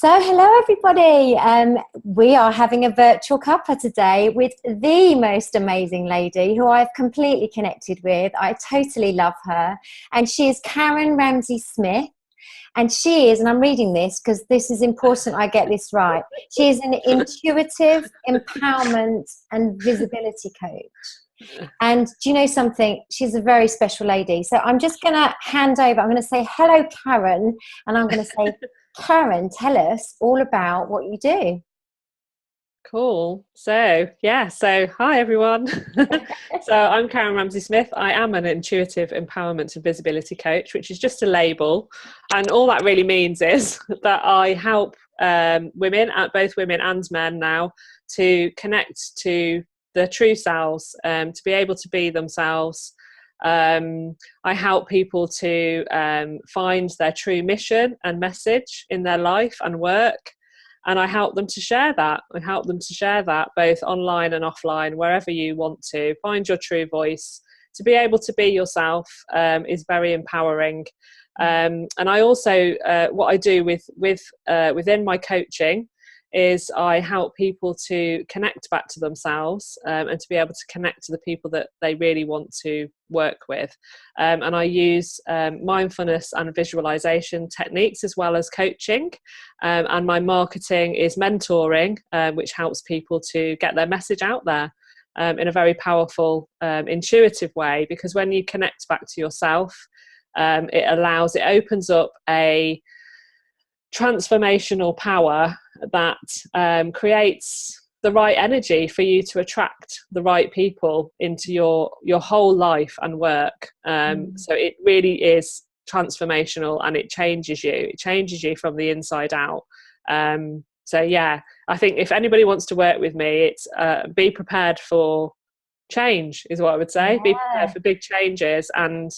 So, hello everybody. We are having a virtual cuppa today with the most amazing lady who I've completely connected with. I totally love her. And she is Karen Ramsey-Smith. And she is, and I'm reading this because this is important I get this right, she is an intuitive empowerment and visibility coach. And do you know something? She's a very special lady. So I'm just going to hand over. I'm going to say, hello, Karen. And I'm going to say, Karen, tell us all about what you do. Cool. So hi everyone. So I'm Karen Ramsey-Smith. I am an intuitive empowerment and visibility coach, which is just a label. And all that really means is that I help women, both women and men now, to connect to their true selves, to be able to be themselves. I help people to find their true mission and message in their life and work, and I help them to share that. I help them to share that both online and offline, wherever you want to. Find your true voice. To be able to be yourself is very empowering. And I also, what I do within my coaching is I help people to connect back to themselves and to be able to connect to the people that they really want to work with. And I use mindfulness and visualization techniques as well as coaching. And my marketing is mentoring, which helps people to get their message out there in a very powerful, intuitive way. Because when you connect back to yourself, it opens up a transformational power that creates the right energy for you to attract the right people into your whole life and work. So it really is transformational, and it changes you from the inside out. So yeah, I think if anybody wants to work with me, it's be prepared for change is what I would say. Be prepared for big changes, and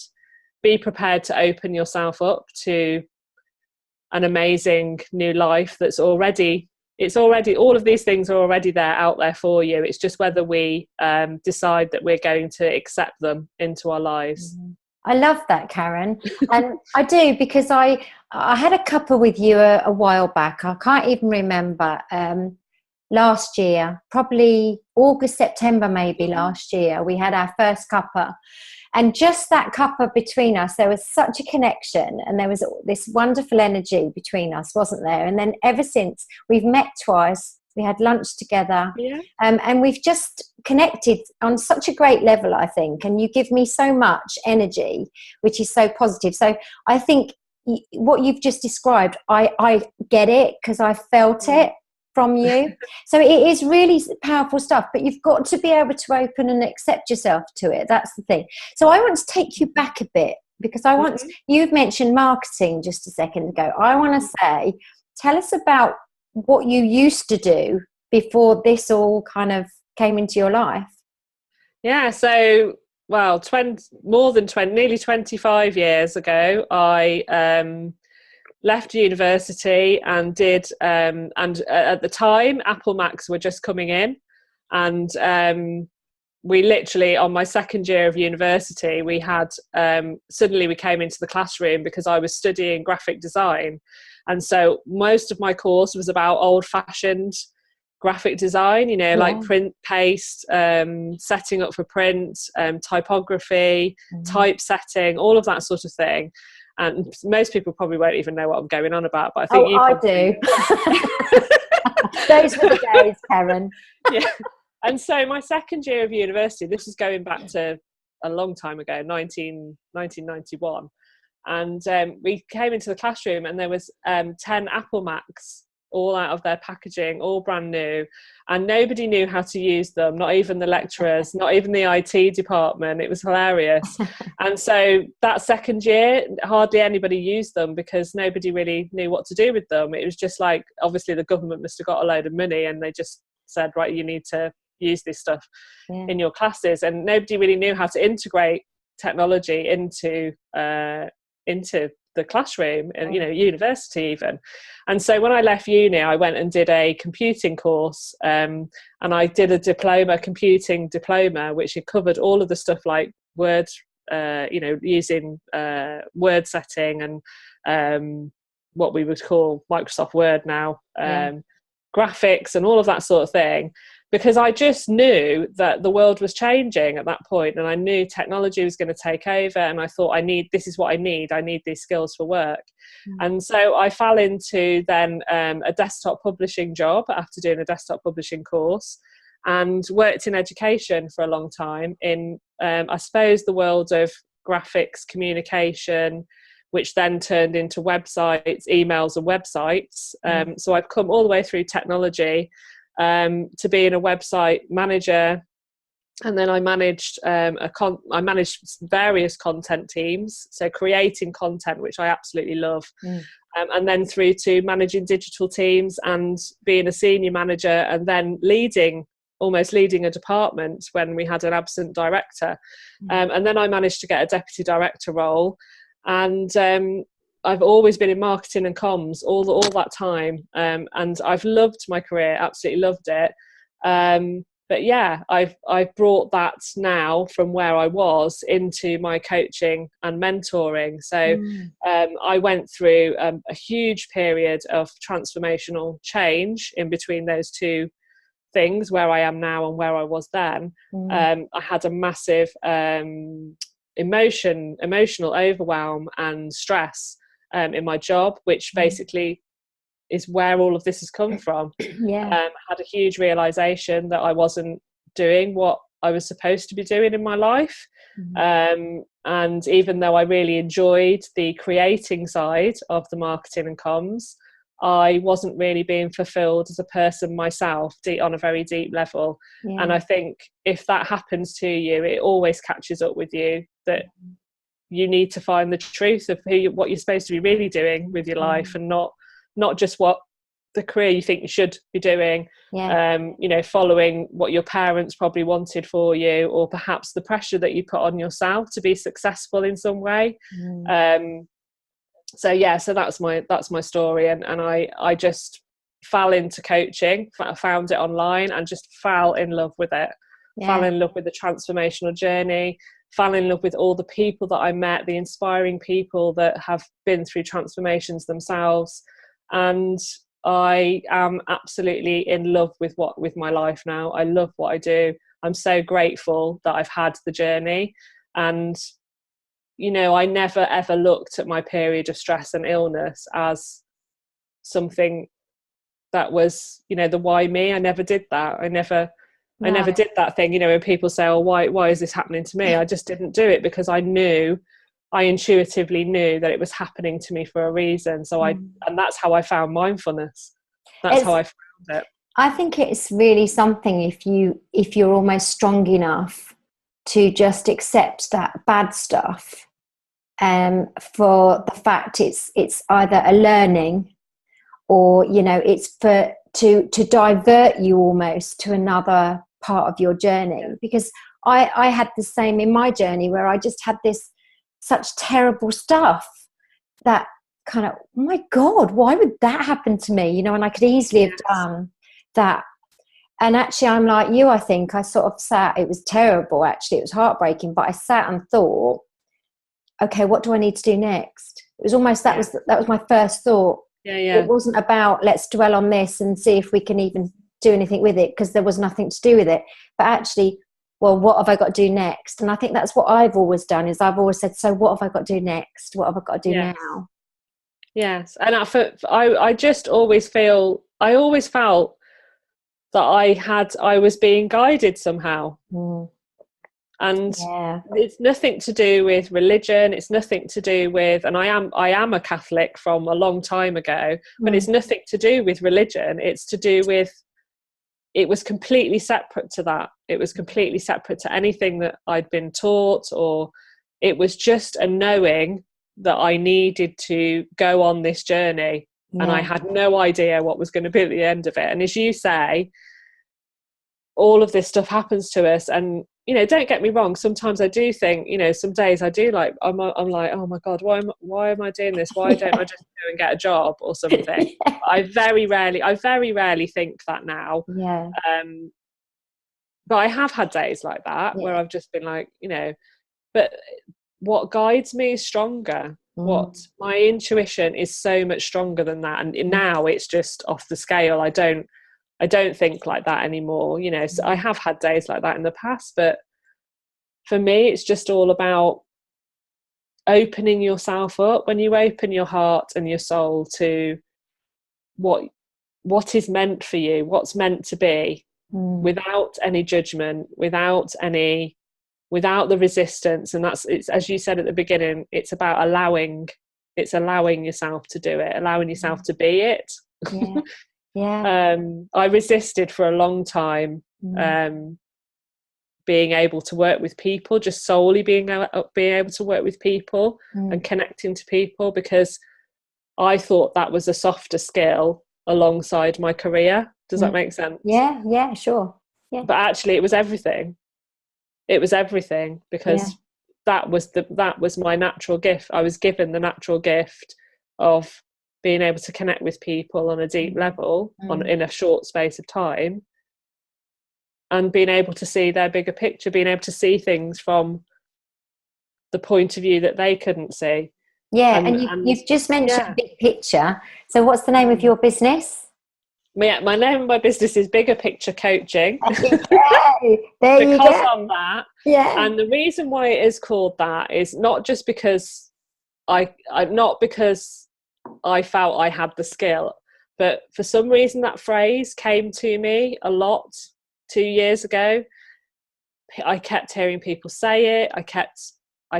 be prepared to open yourself up to an amazing new life that's already all of these things are already there, out there for you. It's just whether we decide that we're going to accept them into our lives. I love that, Karen. And I do, because I had a cuppa with you a while back. I can't even remember. Last year, probably August, September maybe last year, we had our first cuppa. And just that cuppa between us, there was such a connection, and there was this wonderful energy between us, wasn't there? And then ever since, we've met twice, we had lunch together, and we've just connected on such a great level, I think. And you give me so much energy, which is so positive. So I think what you've just described, I get it, because I felt it from you. So it is really powerful stuff, but you've got to be able to open and accept yourself to it. That's the thing. So I want to take you back a bit, because I want you've mentioned marketing just a second ago. I want to say, tell us about what you used to do before this all kind of came into your life. Yeah, so nearly 25 years ago, I left university and did and at the time Apple Macs were just coming in, and we literally, on my second year of university, we had suddenly we came into the classroom because I was studying graphic design, and so most of my course was about old-fashioned graphic design, like print, paste, setting up for print, typography, typesetting, all of that sort of thing. And most people probably won't even know what I'm going on about, but I think I do. Those were the days, Karen. Yeah. And so my second year of university, this is going back to a long time ago, 1991. And we came into the classroom, and there was 10 Apple Macs, all out of their packaging, all brand new, and nobody knew how to use them, not even the lecturers, not even the IT department. It was hilarious. And so that second year, hardly anybody used them, because nobody really knew what to do with them. It was just like, obviously the government must have got a load of money, and they just said, right, you need to use this stuff in your classes, and nobody really knew how to integrate technology into the classroom and university even. And so when I left uni, I went and did a computing course, and I did a computing diploma, which covered all of the stuff like Word, using word setting and what we would call Microsoft Word now, graphics and all of that sort of thing, because I just knew that the world was changing at that point, and I knew technology was going to take over, and I thought, this is what I need these skills for work. And so I fell into then a desktop publishing job after doing a desktop publishing course, and worked in education for a long time in I suppose the world of graphics communication, which then turned into websites, emails and websites. So I've come all the way through technology to being a website manager. And then I managed I managed various content teams, so creating content, which I absolutely love. And then through to managing digital teams and being a senior manager, and then almost leading a department when we had an absent director. And then I managed to get a deputy director role. And I've always been in marketing and comms all that time. And I've loved my career, absolutely loved it. But yeah, I've brought that now from where I was into my coaching and mentoring. So I went through a huge period of transformational change in between those two things, where I am now and where I was then. I had a massive emotional overwhelm and stress in my job, which basically is where all of this has come from. I had a huge realization that I wasn't doing what I was supposed to be doing in my life. And even though I really enjoyed the creating side of the marketing and comms, I wasn't really being fulfilled as a person myself on a very deep level. And I think if that happens to you, it always catches up with you, that you need to find the truth of what you're supposed to be really doing with your life, and not just what the career you think you should be doing, following what your parents probably wanted for you, or perhaps the pressure that you put on yourself to be successful in some way. So that's my story, and I just fell into coaching. I found it online and just fell in love with it. Fell in love with the transformational journey, fell in love with all the people that I met, the inspiring people that have been through transformations themselves. And I am absolutely in love with my life now. I love what I do. I'm so grateful that I've had the journey. And I never ever looked at my period of stress and illness as something that was, the why me. I never did that. I never did that thing, when people say, oh, why is this happening to me? I just didn't do it because I intuitively knew that it was happening to me for a reason. So and that's how I found mindfulness. That's how I found it. I think it's really something if you're almost strong enough to just accept that bad stuff, for the fact it's either a learning, or it's to divert you almost to another part of your journey. Because I had the same in my journey, where I just had such terrible stuff that kind of, oh my God, why would that happen to me? And I could easily have done that. And actually, I'm like you. I think I sort of sat, it was terrible, actually, it was heartbreaking, but I sat and thought, okay, what do I need to do next? It was almost, that was my first thought. It wasn't about, let's dwell on this and see if we can even do anything with it, because there was nothing to do with it. But actually, well, what have I got to do next? And I think that's what I've always done, is I've always said, so what have I got to do next? What have I got to do now? Yes. And I just always felt that I was being guided somehow. And it's nothing to do with religion. It's nothing to do with, and I am a Catholic from a long time ago, but it's nothing to do with religion. It's to do with, it was completely separate to that. It was completely separate to anything that I'd been taught, or it was just a knowing that I needed to go on this journey. And I had no idea what was going to be at the end of it. And as you say, all of this stuff happens to us, and don't get me wrong, sometimes I do think, some days I do, like I'm like, oh my God, why am I doing this? Why don't I just go and get a job or something? I very rarely think that now. But I have had days like that where I've just been like, but what guides me is stronger. My intuition is so much stronger than that, and now it's just off the scale. I don't think like that anymore, you know. So I have had days like that in the past, but for me it's just all about opening yourself up. When you open your heart and your soul to what is meant for you, what's meant to be, without any judgment, without the resistance. And it's as you said at the beginning, it's about allowing yourself to do it, allowing yourself to be it. I resisted for a long time being able to work with people, just solely being able to work with people and connecting to people, because I thought that was a softer skill alongside my career. Does that make sense? Yeah, sure. Yeah. But actually it was everything. It was everything, because that was my natural gift. I was given the natural gift of being able to connect with people on a deep level in a short space of time, and being able to see their bigger picture, being able to see things from the point of view that they couldn't see. Yeah, and you've just mentioned big picture. So what's the name of your business? My name of my business is Bigger Picture Coaching. There you because go. of that. Yeah. And the reason why it is called that is not just because I felt I had the skill, but for some reason that phrase came to me a lot 2 years ago. I kept hearing people say it. I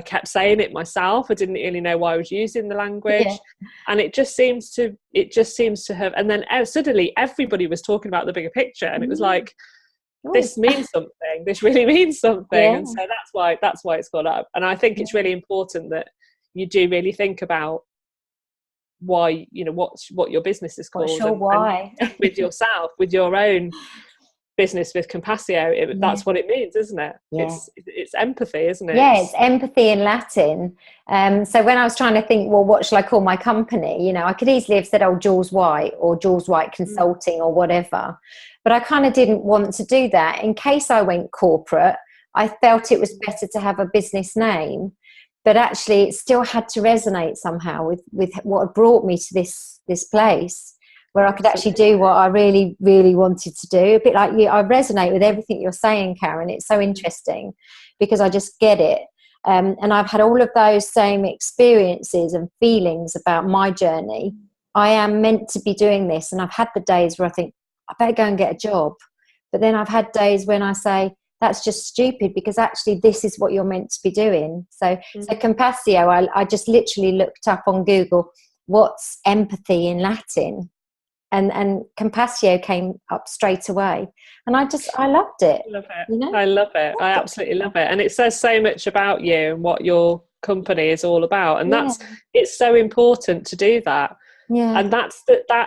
kept saying it myself. I didn't really know why I was using the language, and it just seems to have. And then suddenly everybody was talking about the bigger picture, and it was like, this means something. This really means something, and so that's why it's called up. And I think it's really important that you do really think about why, you know, what your business is called, why, and with yourself, with your own business, with Compassio, that's what it means, isn't it? It's empathy, isn't it? It's empathy in Latin. So when I was trying to think, well, what shall I call my company, you know, I could easily have said, Jules White or Jules White Consulting or whatever, but I kind of didn't want to do that. In case I went corporate, I felt it was better to have a business name, but actually it still had to resonate somehow with what had brought me to this place, where I could actually do what I really, really wanted to do. A bit like you, I resonate with everything you're saying, Karen. It's so interesting because I just get it. And I've had all of those same experiences and feelings about my journey. I am meant to be doing this. And I've had the days where I think, I better go and get a job. But then I've had days when I say, that's just stupid, because actually this is what you're meant to be doing. So Compassio, I just literally looked up on Google, what's empathy in Latin? And Compassio came up straight away, and I loved it. Love it. You know? I love it. I absolutely love it, and it says so much about you and what your company is all about. And it's so important to do that. Yeah. And that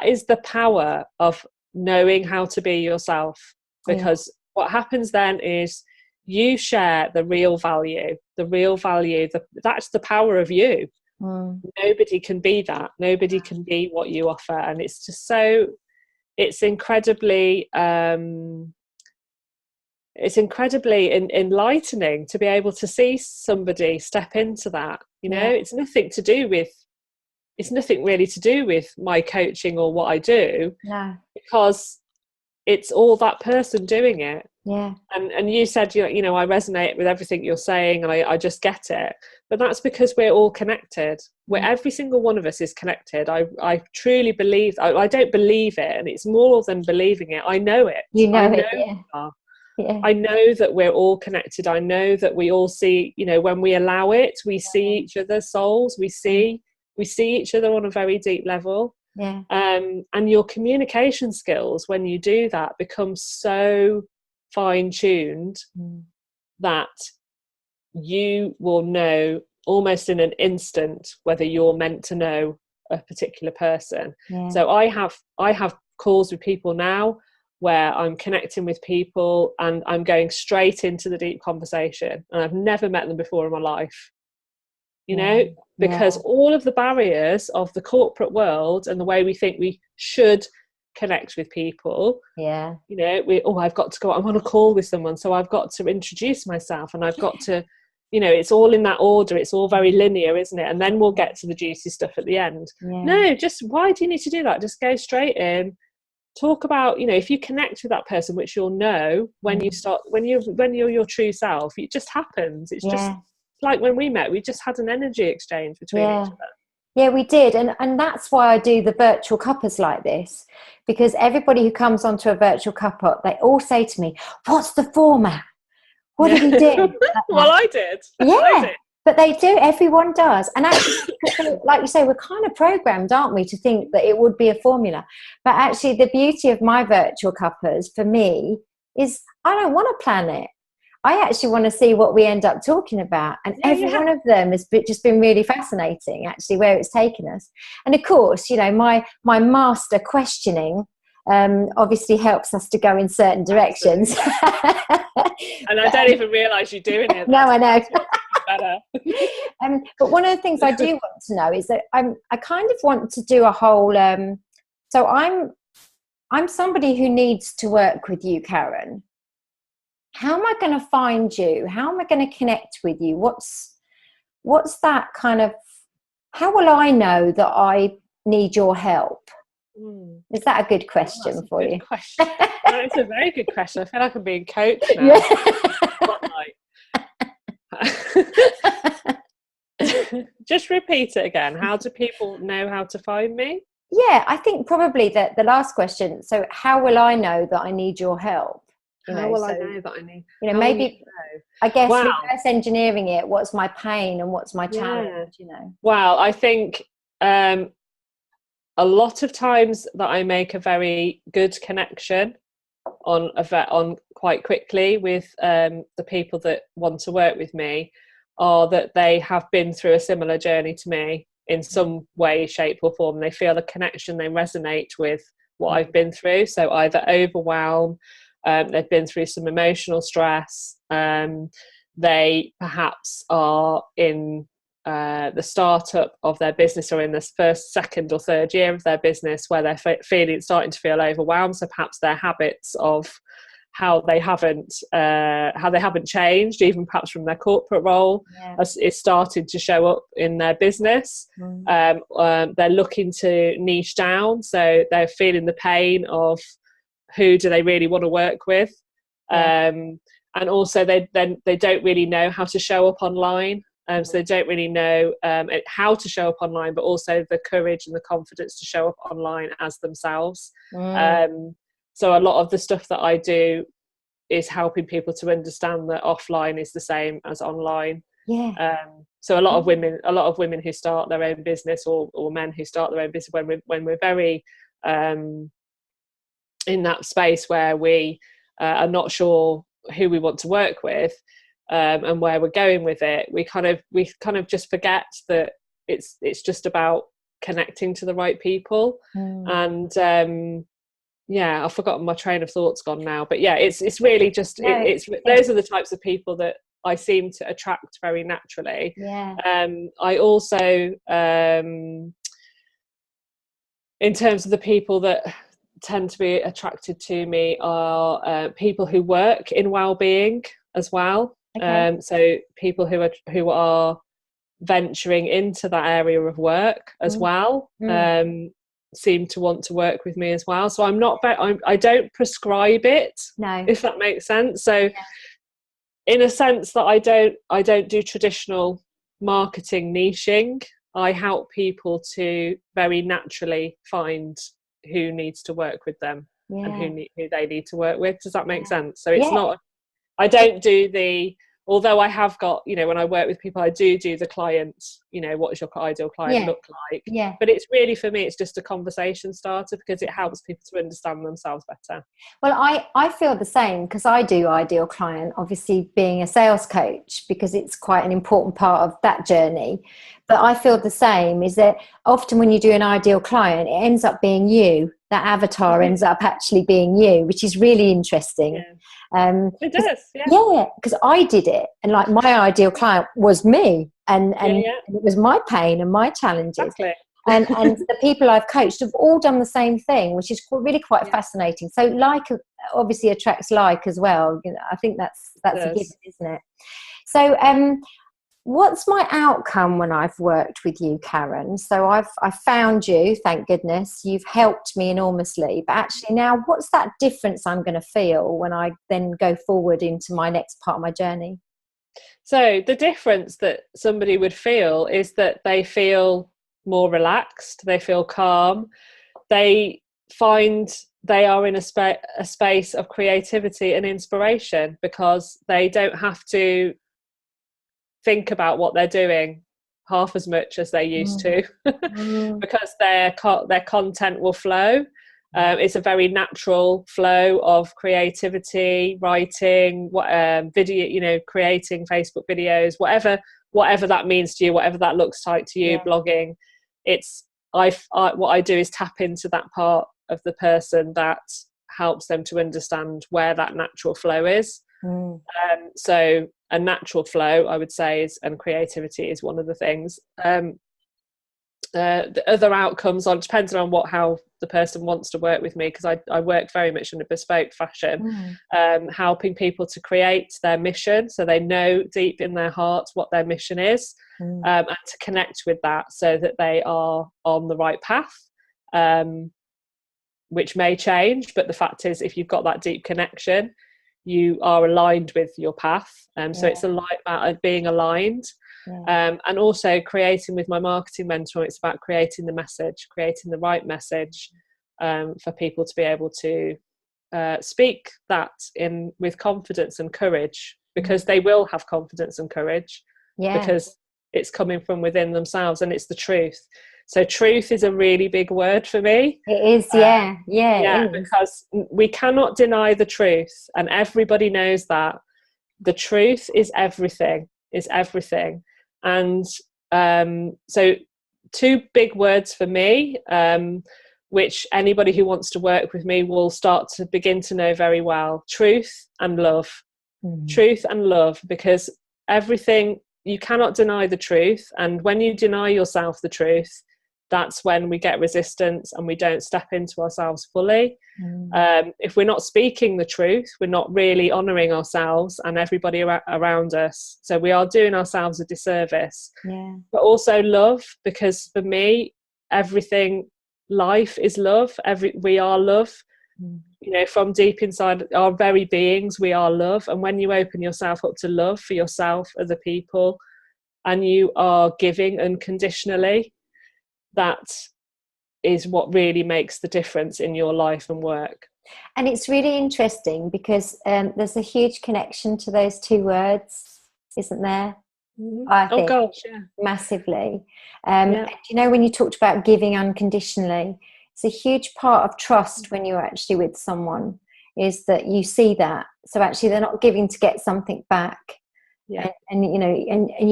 is the power of knowing how to be yourself, because what happens then is you share the real value. That's the power of you. Nobody can be that. Nobody can be what you offer, and it's just it's incredibly enlightening to be able to see somebody step into that. You know, it's nothing really to do with my coaching or what I do, because it's all that person doing it. And you said, you know, I resonate with everything you're saying, and I just get it. But that's because we're all connected. Where every single one of us is connected. I truly believe. I don't believe it, and it's more than believing it. I know it. You know, I know that we're all connected. I know that we all see. You know, when we allow it, we see each other's souls. We see each other on a very deep level. And your communication skills, when you do that, become so fine-tuned that you will know almost in an instant whether you're meant to know a particular person. So I have calls with people now where I'm connecting with people and I'm going straight into the deep conversation, and I've never met them before in my life, you know, because all of the barriers of the corporate world and the way we think we should connect with people, you know, I've got to go, I'm on a call with someone, so I've got to introduce myself, and I've got to it's all in that order. It's all very linear, isn't it? And then we'll get to the juicy stuff at the end. No, just why do you need to do that? Just go straight in. Talk about, if you connect with that person, which you'll know when you start, when you're your true self, it just happens. It's just like when we met, we just had an energy exchange between each other. Yeah, we did. And that's why I do the virtual cuppas like this, because everybody who comes onto a virtual cuppa, they all say to me, what's the format? What do we do? Well, I did. Yeah, I did. But they do. Everyone does. And actually, like you say, we're kind of programmed, aren't we, to think that it would be a formula. But actually, the beauty of my virtual cuppas for me is I don't want to plan it. I actually want to see what we end up talking about. And every one of them has just been really fascinating, actually, where it's taken us. And of course, my master questioning obviously helps us to go in certain directions. And I don't even realise you're doing it. No, I know. Better. But one of the things I do want to know is that I kind of want to do a whole. So I'm somebody who needs to work with you, Karen. How am I going to find you? How am I going to connect with you? What's that kind of? How will I know that I need your help? Is that a good question for you? Question. No, it's a very good question. I feel like I'm being coached now. Just repeat it again. How do people know how to find me? Yeah, I think probably that the last question. So how will I know that I need your help? How will I know that I need? Maybe I guess reverse engineering it. What's my pain and what's my challenge? Well, I think a lot of times that I make a very good connection on quite quickly with the people that want to work with me, are that they have been through a similar journey to me in some way, shape or form. They feel a connection, they resonate with what I've been through. So either overwhelm, they've been through some emotional stress, they perhaps are in the startup of their business or in the first, second or third year of their business where they're starting to feel overwhelmed. So perhaps their habits of how they haven't changed, even perhaps from their corporate role, is starting to show up in their business. They're looking to niche down, so they're feeling the pain of who do they really want to work with, and also they don't really know how to show up online. So they don't really know how to show up online, but also the courage and the confidence to show up online as themselves. So a lot of the stuff that I do is helping people to understand that offline is the same as online. So a lot of women who start their own business, or men who start their own business, when we're very in that space where we are not sure who we want to work with, and where we're going with it, we kind of just forget that it's just about connecting to the right people. And I've forgotten, my train of thought's gone now, but it's really just those are the types of people that I seem to attract very naturally. I also in terms of the people that tend to be attracted to me are people who work in well-being as well. So people who are venturing into that area of work as well seem to want to work with me as well. So I don't prescribe it, if that makes sense. So in a sense that I don't do traditional marketing niching, I help people to very naturally find who needs to work with them and who they need to work with. Does that make sense? So it's not, I don't do although I have got, when I work with people, I do the client, what does your ideal client look like? But it's really, for me, it's just a conversation starter because it helps people to understand themselves better. Well, I feel the same because I do ideal client, obviously being a sales coach, because it's quite an important part of that journey. But I feel the same, is that often when you do an ideal client, it ends up being you. That avatar ends up actually being you, which is really interesting. It does, because I did it, and like my ideal client was me, and it was my pain and my challenges. Exactly. and the people I've coached have all done the same thing, which is really quite fascinating. So like obviously attracts like as well. I think that's a given, isn't it? So what's my outcome when I've worked with you, Karen? So I found you, thank goodness. You've helped me enormously. But actually now, what's that difference I'm going to feel when I then go forward into my next part of my journey? So the difference that somebody would feel is that they feel more relaxed, they feel calm, they find they are in a space of creativity and inspiration because they don't have to think about what they're doing half as much as they used to because their content will flow. It's a very natural flow of creativity, writing, video, creating Facebook videos, whatever that means to you, whatever that looks like to you, blogging. What I do is tap into that part of the person that helps them to understand where that natural flow is. So a natural flow, I would say, and creativity is one of the things. The other outcomes depending on how the person wants to work with me, because I work very much in a bespoke fashion, helping people to create their mission so they know deep in their hearts what their mission is, and to connect with that so that they are on the right path, which may change, but the fact is if you've got that deep connection, you are aligned with your path. So it's about being aligned. And also creating with my marketing mentor, it's about creating the message, creating the right message, for people to be able to speak that with confidence and courage, because they will have confidence and courage because it's coming from within themselves and it's the truth. So truth is a really big word for me. It is, it is. Because we cannot deny the truth, and everybody knows that. The truth is everything, And so 2 big words for me, which anybody who wants to work with me will start to begin to know very well: truth and love. Truth and love, because everything, you cannot deny the truth, and when you deny yourself the truth, that's when we get resistance and we don't step into ourselves fully. If we're not speaking the truth, we're not really honouring ourselves and everybody around us. So we are doing ourselves a disservice. But also love, because for me, life is love. We are love. From deep inside our very beings, we are love. And when you open yourself up to love for yourself, other people, and you are giving unconditionally, that is what really makes the difference in your life and work. And it's really interesting because there's a huge connection to those 2 words, isn't there? I think, massively. When you talked about giving unconditionally, it's a huge part of trust when you're actually with someone, is that you see that. So actually they're not giving to get something back. And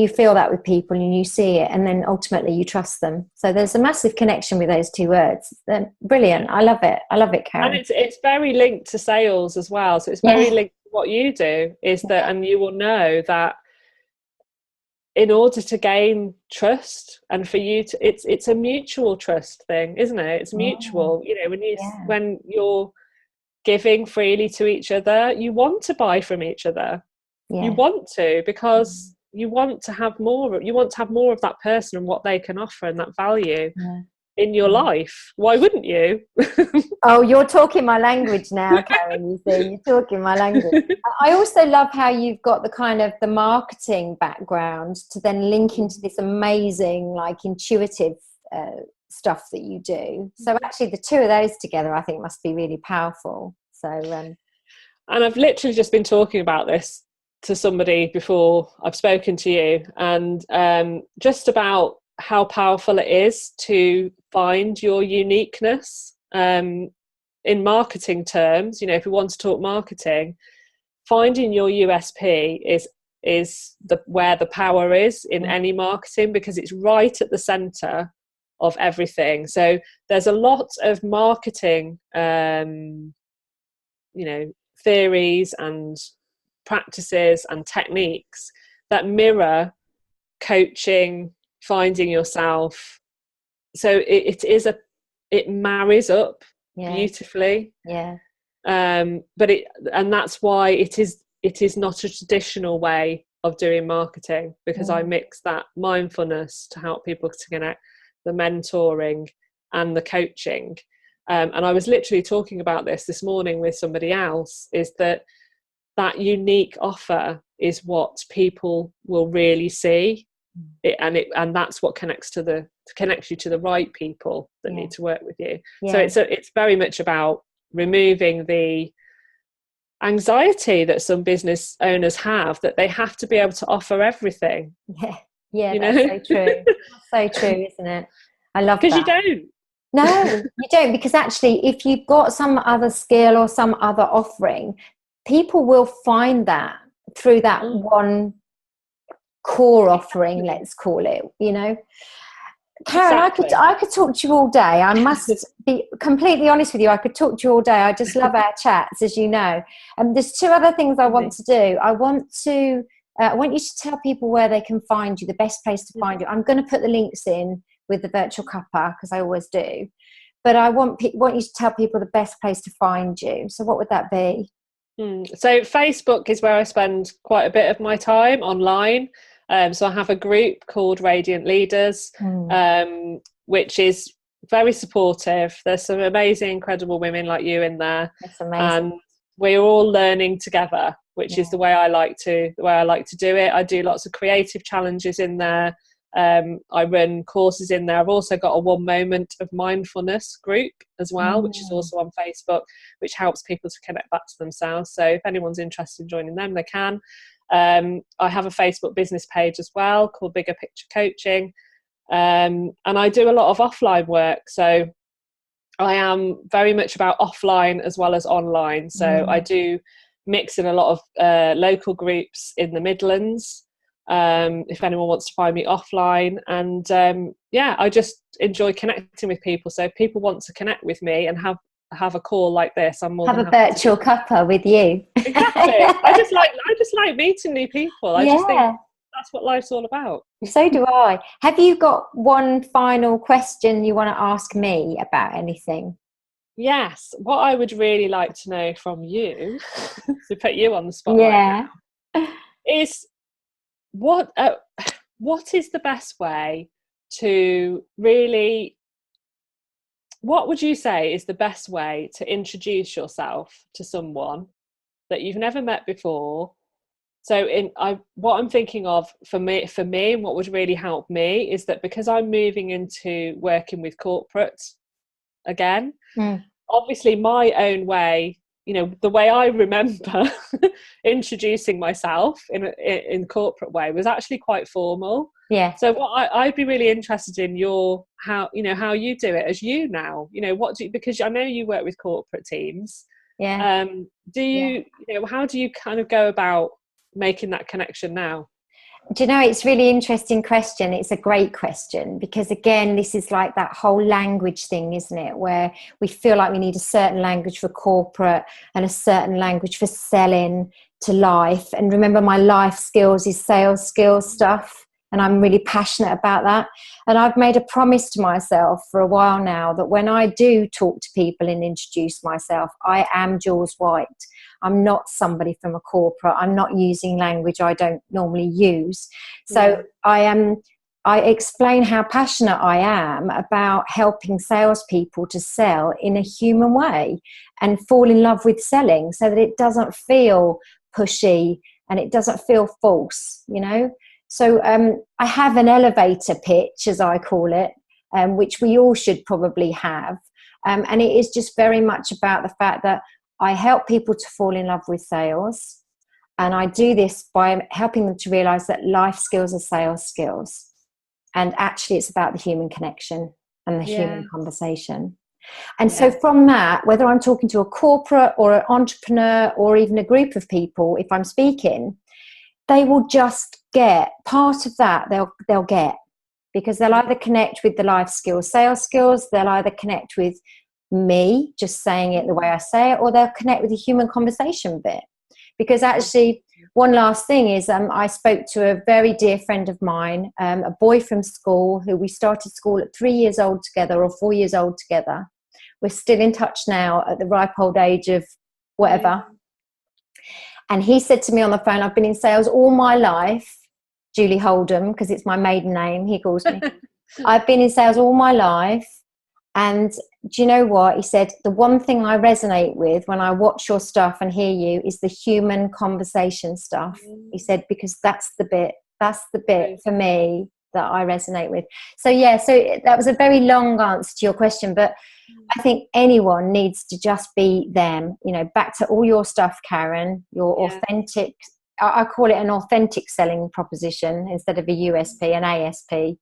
you feel that with people and you see it, and then ultimately you trust them. So there's a massive connection with those 2 words. They're brilliant. I love it, Karen. And it's very linked to sales as well. So it's very linked to what you do, is that, and you will know that in order to gain trust, and for you to, it's a mutual trust thing, isn't it? It's mutual. When you're giving freely to each other, you want to buy from each other. You want to, because you want to have more of that person and what they can offer and that value in your life. Why wouldn't you? Oh, you're talking my language now, Karen. You see, you're talking my language. I also love how you've got the kind of the marketing background to then link into this amazing, intuitive stuff that you do. So actually the 2 of those together, I think, must be really powerful. So and I've literally just been talking about this to somebody before I've spoken to you, and just about how powerful it is to find your uniqueness. In marketing terms, if we want to talk marketing, finding your USP is where the power is in any marketing, because it's right at the center of everything. So there's a lot of marketing theories and practices and techniques that mirror coaching, finding yourself. So it marries up beautifully. But that's why it is not a traditional way of doing marketing, because I mix that mindfulness to help people to connect, the mentoring and the coaching. And I was literally talking about this morning with somebody else, is that unique offer is what people will really see. And that's what connects you to the right people that need to work with you. So it's very much about removing the anxiety that some business owners have, that they have to be able to offer everything. That's so true. So true, isn't it? I love that. Because you don't. No, you don't, because actually if you've got some other skill or some other offering, people will find that through that one core offering, let's call it, Karen, exactly. I could talk to you all day. I must be completely honest with you. I could talk to you all day. I just love our chats, as you know. There's two other things I want to do. I want you to tell people where they can find you, the best place to find you. I'm going to put the links in with the virtual Cuppa, because I always do. But I want you to tell people the best place to find you. So what would that be? So Facebook is where I spend quite a bit of my time online. So I have a group called Radiant Leaders, which is very supportive. There's some amazing, incredible women like you in there. That's amazing. And we're all learning together, which is the way I like to do it. I do lots of creative challenges in there. I run courses in there. I've also got a 1 moment of mindfulness group as well, which is also on Facebook, which helps people to connect back to themselves. So if anyone's interested in joining them, they can. I have a Facebook business page as well called Bigger Picture Coaching, and I do a lot of offline work. So I am very much about offline as well as online. So I do mix in a lot of local groups in the Midlands, if anyone wants to find me offline. And I just enjoy connecting with people. So if people want to connect with me and have a call like this, I'm more have than a virtual Cuppa with you. Exactly. I just like meeting new people. I just think that's what life's all about. So do I. Have you got one final question you want to ask me about anything? Yes. What I would really like to know from you, to put you on the spot right now, is what is the best way to really, what would you say is the best way to introduce yourself to someone that you've never met before? So what I'm thinking of for me, and what would really help me, is that because I'm moving into working with corporate again, obviously my own way, the way I remember introducing myself in corporate way was actually quite formal. Yeah. So what I'd be really interested in how you do it as you now, because I know you work with corporate teams. Yeah. How do you kind of go about making that connection now? Do you know, it's a really interesting question. It's a great question, because again, this is like that whole language thing, isn't it? Where we feel like we need a certain language for corporate and a certain language for selling to life. And remember, my life skills is sales skills stuff. And I'm really passionate about that. And I've made a promise to myself for a while now that when I do talk to people and introduce myself, I am Jules White. I'm not somebody from a corporate. I'm not using language I don't normally use. So I explain how passionate I am about helping salespeople to sell in a human way and fall in love with selling, so that it doesn't feel pushy and it doesn't feel false, So I have an elevator pitch, as I call it, which we all should probably have. And it is just very much about the fact that I help people to fall in love with sales. And I do this by helping them to realize that life skills are sales skills. And actually, it's about the human connection and the human conversation. And so from that, whether I'm talking to a corporate or an entrepreneur or even a group of people, if I'm speaking, they will just get part of that. They'll get, because they'll either connect with the life skills, sales skills, they'll either connect with me just saying it the way I say it, or they'll connect with the human conversation bit. Because actually, one last thing is I spoke to a very dear friend of mine, a boy from school, who we started school at 3 years old together or 4 years old together. We're still in touch now at the ripe old age of whatever. And he said to me on the phone, I've been in sales all my life, Julie Holdham, because it's my maiden name, he calls me. I've been in sales all my life. And do you know what? He said, the one thing I resonate with when I watch your stuff and hear you is the human conversation stuff. He said, because that's the bit for me that I resonate with. So yeah, so that was a very long answer to your question, but I think anyone needs to just be them, you know, back to all your stuff, Karen, your authentic, I call it an authentic selling proposition instead of a USP, an ASP.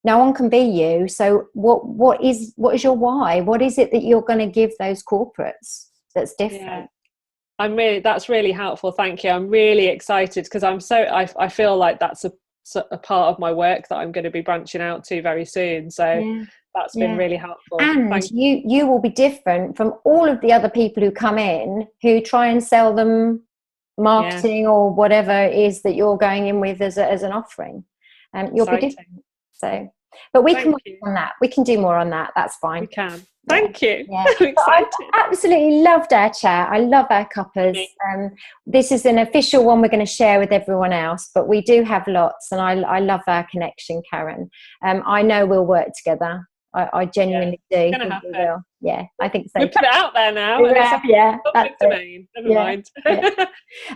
No one can be you. So what is your why? What is it that you're going to give those corporates that's different? Yeah. That's really helpful. Thank you. I'm really excited because I feel like that's a part of my work that I'm going to be branching out to very soon. So that's been really helpful. And you will be different from all of the other people who come in who try and sell them marketing or whatever it is that you're going in with as an offering. You'll be different. So, but we can work on that. We can do more on that. That's fine. We can. Thank you. Yeah. I'm excited. I absolutely loved our chat. I love our Cuppas. This is an official one we're going to share with everyone else, but we do have lots, and I love our connection, Karen. I know we'll work together. I genuinely do. It's gonna happen. We will. Yeah, I think so. We put it out there now. Public domain. Never mind.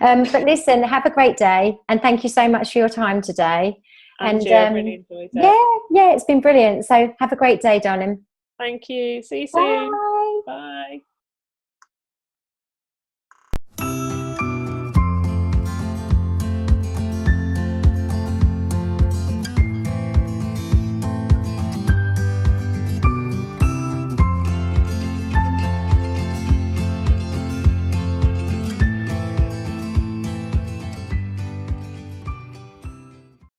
But listen, have a great day, and thank you so much for your time today. And I really enjoyed it. Yeah, it's been brilliant. So have a great day, darling. Thank you. See you soon. Bye. Bye.